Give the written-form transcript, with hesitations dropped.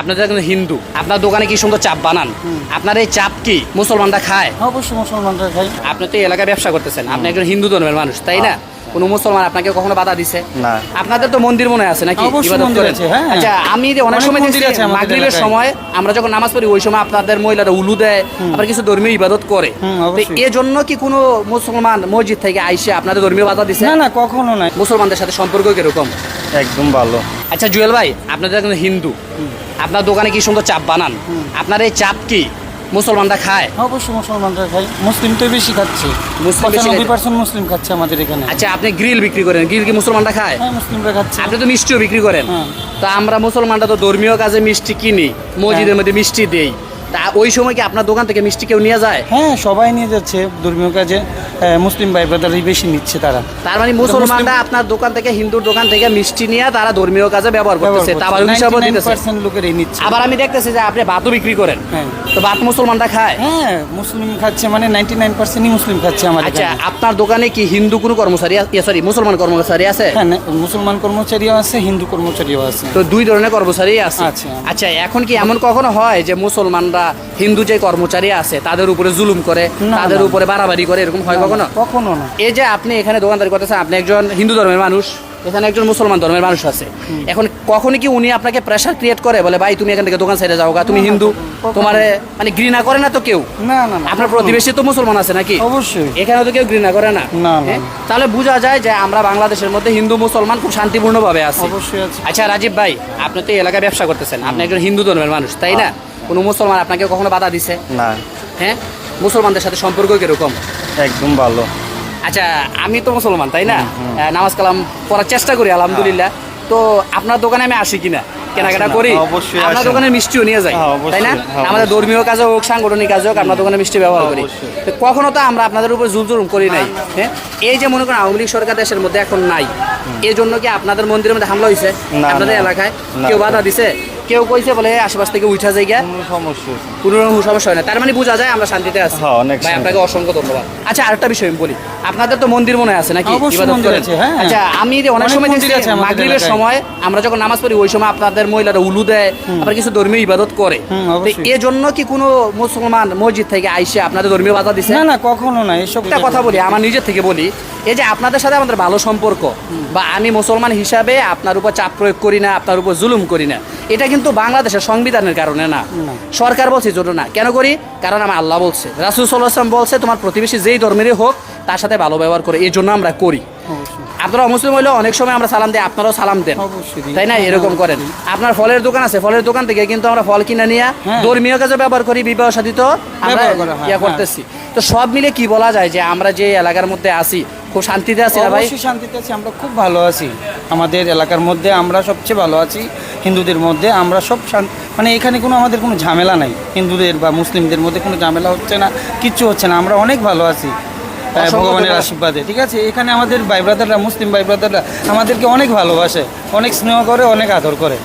আপনাদের একজন হিন্দু, আপনার দোকানে কি সুন্দর চাপ বানান, আপনার এই চাপ কি মুসলমানরা খায়? অবশ্যই মুসলমানরা খায়। আপনি তো এই এলাকায় ব্যবসা করতেছেন, আপনি একজন হিন্দু ধর্মের মানুষ, তাই না? কোন মুসলমান আপনাকে কখনো বাধা দিছে? না। আপনাদের তো মন্দির মনে আছে নাকি? অবশ্যই ইবাদত মন্দির করেন? আছে, হ্যাঁ। আচ্ছা, আমি যে অনেক অনেক সময় মন্দির দেখছি আছে আমাদের মাগরিবের এলাকায়। সময় আমরা যখন নামাজ পড়ি ওই সময় আপনাদের মহিলারা উলু দেয়, আবার কিছু ধর্মীয় ইবাদত করে। তো অবশ্যই। এর জন্য কি কোনো মুসলমান মসজিদ থেকে আইসে আপনাদের ধর্মীয় বাধা দিছে? না না, কখনো নাই। মুসলমানদের সাথে সম্পর্ক কিরকম? একদম ভালো। আচ্ছা জুয়েল ভাই, আপনাদের একজন হিন্দু, আপনার দোকানে কি সুন্দর চাপ বানান, আপনার এই চাপ কি মুসলমানরা খায়? অবশ্যই মুসলমানরা খায়। মুসলিম তো বেশি খাচ্ছে, মুসলিম বেশি 95% মুসলিম খাচ্ছে আমাদের এখানে। আচ্ছা, আপনি গ্রিল বিক্রি করেন, গ্রিল কি মুসলমানরা খায়? হ্যাঁ, মুসলিমরা খাচ্ছে। আপনি তো মিষ্টিও বিক্রি করেন। হ্যাঁ। তো আমরা মুসলমানরা তো ধর্মীয় কাজে মিষ্টি কিনি, মসজিদের মধ্যে মিষ্টি দেই, তা ওই সময় কি আপনার দোকান থেকে মিষ্টি কেউ নিয়ে যায়? হ্যাঁ, সবাই নিয়ে যাচ্ছে ধর্মীয় কাজে। মুসলিম ভাই ব্রাদারই বেশি নিচ্ছে তারা। তার মানে মুসলমানরা আপনার দোকান থেকে, হিন্দুর দোকান থেকে মিষ্টি নিয়ে তারা ধর্মীয় কাজে ব্যবহার করতেছে, তারপর হিসাবও দিতেছে। 99% লোকেরই নিচ্ছে। আবার আমি দেখতেছি যে আপনি ভাতও বিক্রি করেন, হ্যাঁ। তো ভাত মুসলমানরা খায়? হ্যাঁ, মুসলিম খাচ্ছে, মানে 99%ই মুসলিম খাচ্ছে আমাদের আচ্ছা, এখানে। আপনার দোকানে কি হিন্দু কোনো কর্মচারী, সরি মুসলমান কর্মচারী আছে? হ্যাঁ, মুসলমান কর্মচারীও আছে, হিন্দু কর্মচারীও আছে। তো দুই ধরনের কর্মচারী আছে। আচ্ছা। আচ্ছা, এখন কি এমন কখনো হয় যে মুসলমানরা হিন্দু যে কর্মচারী আছে তাদের উপরে জুলুম করে, না, তাদের না। উপরে বাড়াবাড়ি করে, এরকম হয় কখনো? কখনো না। এই যে আপনি এখানে দোকানদারি করতেছেন, আপনি একজন হিন্দু ধর্মের মানুষ, এখানে একজন মুসলমান ধর্মের মানুষ আছে, এখন কখনো কি উনি আপনাকে প্রেশার ক্রিয়েট করে, বলে ভাই তুমি এখান থেকে দোকান ছেড়ে যাও গা, তুমি হিন্দু, তোমার মানে ঘৃণা করে না তো কেউ? না না না। আপনার প্রতিবেশী তো মুসলমান আছে নাকি? অবশ্যই। এখানে তো কেউ ঘৃণা করে না? না, না। হ্যাঁ? তাহলে বোঝা যায় যে আমরা বাংলাদেশের মধ্যে হিন্দু মুসলমান খুব শান্তিপূর্ণভাবে আছি। অবশ্যই আছে। আচ্ছা রাজীব ভাই, আপনি তো এই এলাকায় ব্যবসা করতেছেন, আপনি একজন হিন্দু ধর্মের মানুষ, তাই না? কোনো মুসলমান আপনাকে কখনো বাধা দিছে? না। হ্যাঁ, মুসলমানদের সাথে সম্পর্ক কিরকম? একদম ভালো। আচ্ছা, আমি তো মুসলমান, তাই না? নামাজ কালাম পড়ার চেষ্টা করি আলহামদুলিল্লাহ। তো আপনার দোকানে আমি আসি কিনা, কেনাকাটা করি, অবশ্যই আপনার আসেন। দোকানে মিষ্টিও নিয়ে যাই, হ্যাঁ, অবশ্যই। তাই না? হ্যাঁ, আমাদের অবশ্যই। ধর্মীয় কাজে হোক, সাংগঠনিক কাজে হোক, আপনার দোকানে মিষ্টি ব্যবহার করি। অবশ্যই। তো কখনো তো আমরা আপনাদের উপর জুল জুলুম করি নাই। হ্যাঁ, এই যে মনে করেন আওয়ামী লীগ সরকার দেশের মধ্যে এখন নাই, এই জন্য কি আপনাদের মন্দিরের মধ্যে হামলা হয়েছে? না, আপনাদের না। এলাকায় না। কেউ বাধা দিছে? কেউ কইছে বলে আশেপাশ থেকে উঠা যায় গিয়া? কোনো সমস্যা নেই। কোনো রকম সমস্যা হয় না, তার মানে বোঝা যায় আমরা শান্তিতে আছি। হ্যাঁ, অনেক ভাই শান্তি। আপনাকে অসংখ্য ধন্যবাদ। আচ্ছা, আরেকটা বিষয় আমি বলি, আপনাদের তো মন্দির মনে আছে নাকি? অবশ্যই ইবাদত মন্দির করেন? আছে, হ্যাঁ। আচ্ছা, আমি যে অনেক অনেক সময় মন্দির দেখছি আছে আমাদের মাগরিবের এলাকায়। সময় আমরা যখন নামাজ পড়ি ওই সময় আপনাদের মহিলারা উলু দেয়, আবার কিছু ধর্মীয় ইবাদত করে। তো অবশ্যই। এর জন্য কি কোনো মুসলমান মসজিদ থেকে আইসে আপনাদের ধর্মীয় বাধা দিছে? না না, কখনো না। এসব একটা কথা বলি, আমার নিজের থেকে বলি, এই যে আপনাদের সাথে আমাদের ভালো সম্পর্ক, বা আমি মুসলমান হিসাবে আপনার উপর চাপ প্রয়োগ করি না, আপনার উপর জুলুম করি না, এটা কিন্তু বাংলাদেশের সংবিধানের কারণে না, সরকার বলছে জন্য না। কেন করি? কারণ আমার আল্লাহ বলছে, রাসূল সাল্লাল্লাহু আলাইহি ওয়াসাল্লাম বলছে তোমার প্রতিবেশী যেই ধর্মেরই হোক তার সাথে ভালো ব্যবহার করে, এই জন্য আমরা করি। অবশ্যই। আপনারা মুসলিম হইলেও অনেক সময় আমরা সালাম দিই, আপনারাও সালাম দেন, অবশ্যই দিই। তাই না? এরকম করেন। আপনার ফলের দোকান আছে, ফলের দোকান থেকে কিন্তু আমরা ফল কিনে নিয়ে হ্যাঁ। ধর্মীয় কাজে ব্যবহার করি, বিবাহ শাদী তো আমরা ব্যবহার করা হয়, ইয়া হ্যাঁ। করতেছি। তো সব মিলে কি বলা যায় যে আমরা যে এলাকার মধ্যে আছি খুব শান্তিতে আছি না ভাই? অবশ্যই শান্তিতে আছি, আমরা খুব ভালো আছি। আমাদের এলাকার মধ্যে আমরা সবচেয়ে ভালো আছি। হিন্দুদের মধ্যে আমরা সব মানে এখানে কোনো আমাদের কোনো ঝামেলা নাই। হিন্দুদের বা মুসলিমদের মধ্যে কোনো ঝামেলা হচ্ছে না, কিচ্ছু হচ্ছে না। আমরা অনেক ভালো আছি ভগবানের আশীর্বাদে। ঠিক আছে, এখানে আমাদের ভাই ব্রাদাররা, মুসলিম ভাই ব্রাদাররা আমাদেরকে অনেক ভালোবাসে, অনেক স্নেহ করে, অনেক আদর করে।